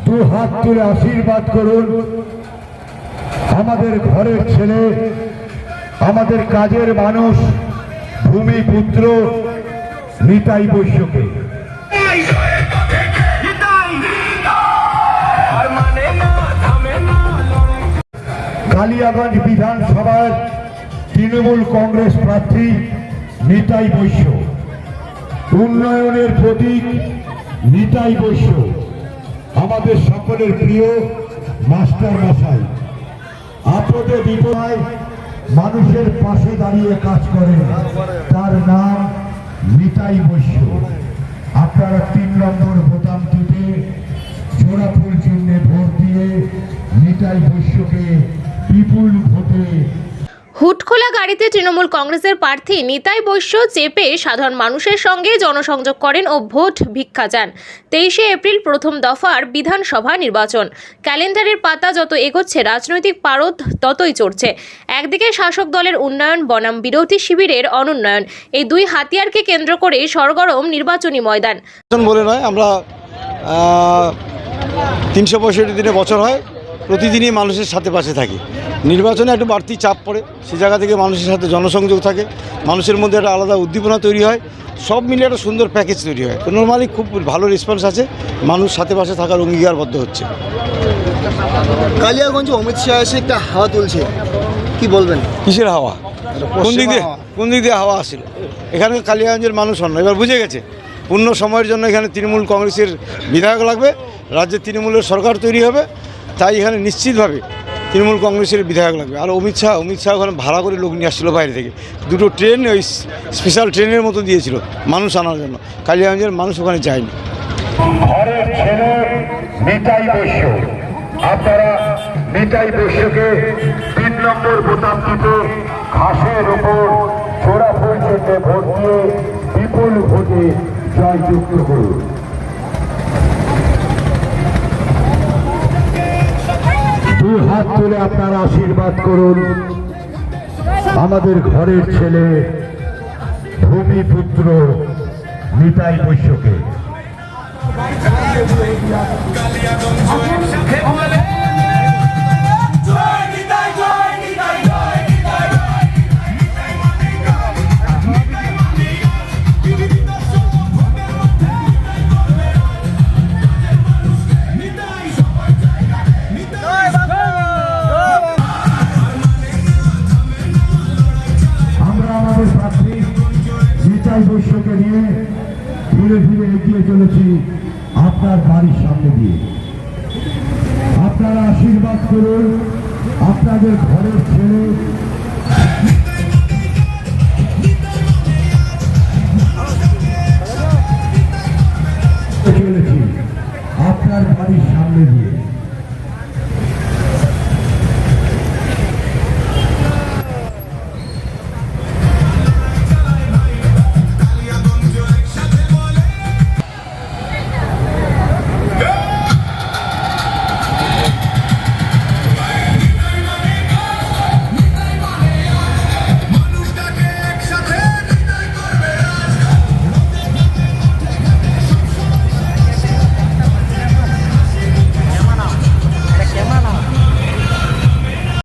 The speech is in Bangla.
দু হাত তুলে আশীর্বাদ করুন আমাদের ঘরের ছেলে, আমাদের কাজের মানুষ, ভূমিপুত্র নিতাই বৈশ্যকে। কালিয়াগঞ্জ বিধানসভার তৃণমূল কংগ্রেস প্রার্থী নিতাই বৈশ্য, উন্নয়নের প্রতীক নিতাই বৈশ্য, আমাদের সকলের প্রিয় মাস্টার মশাই। আপদে বিপদে মানুষের পাশে দাঁড়িয়ে কাজ করেন, তার নাম নিতাই বৈশ্য। আপনারা ৩ নম্বর বোতাম টিপে জোড়াফুল চিহ্নে ভোট দিয়ে নিতাই বৈশ্যকে বিপুল ভোটে। হুটখোলা গাড়িতে তৃণমূল কংগ্রেসের প্রার্থী নিতাই বৈশ্য চেপে সাধারণ মানুষের সঙ্গে জনসংযোগ করেন ও ভোট ভিক্ষা চান। 23শে এপ্রিল প্রথম দফার বিধানসভা নির্বাচন। ক্যালেন্ডারের পাতা যত এগোচ্ছে রাজনৈতিক পারদ ততই চড়ছে। একদিকে শাসক দলের উন্নয়ন বনাম বিরোধী শিবিরের অনুন্নয়ন, এই দুই হাতিয়ারকে কেন্দ্র করে সরগরম নির্বাচনী ময়দান। বলে নয়, আমরা 365 দিনে বছর হয়, প্রতিদিনই মানুষের সাথে পাশে থাকি। নির্বাচনে একটু বাড়তি চাপ পড়ে, সে জায়গা থেকে মানুষের সাথে জনসংযোগ থাকে, মানুষের মধ্যে একটা আলাদা উদ্দীপনা তৈরি হয়, সব মিলে একটা সুন্দর প্যাকেজ তৈরি হয়। তো নর্মালি খুব ভালো রেসপন্স আছে, মানুষ সাথে পাশে থাকার অঙ্গীকারবদ্ধ হচ্ছে। কালিয়াগঞ্জে অমিত শাহ এসে একটা হাওয়া তুলছে, কি বলবেন? কিসের হাওয়া? কোন দিক দিয়ে হাওয়া আসছিল? এখানে কালিয়াগঞ্জের মানুষ অন্য এবার বুঝে গেছে পূর্ণ সময়ের জন্য এখানে তৃণমূল কংগ্রেসের বিধায়ক লাগবে, রাজ্যে তৃণমূলের সরকার তৈরি হবে, তাই এখানে নিশ্চিতভাবে তৃণমূল কংগ্রেসের বিধায়ক লাগবে। আর অমিত শাহ ওখানে ভাড়া করে লোক নিয়ে আসছিলো বাইরে থেকে, 2টো ট্রেন ওই স্পেশাল ট্রেনের মতো দিয়েছিল মানুষ আনার জন্য। কালিয়াগঞ্জের মানুষ ওখানে যায়নি। ঘরের ছেলে নিতাই বৈশ্য, আপনারা নিতাই বৈশ্যকে ৩ নম্বর বোতাম টিপে ঘাসের উপর জোড়াফুল চিহ্নে ভোট দিয়ে বিপুল ভোটে জয়যুক্ত করুন। দুই হাত তুলে আপনারা আশীর্বাদ করুন আমাদের ঘরের ছেলে, ভূমিপুত্র নিতাই বৈশ্যকে। নিতাই বৈশ্যকে নিয়ে ধীরে ধীরে এগিয়ে চলেছি আপনার বাড়ির সামনে দিয়ে। আপনারা আশীর্বাদ করুন আপনাদের ঘরের ছেলে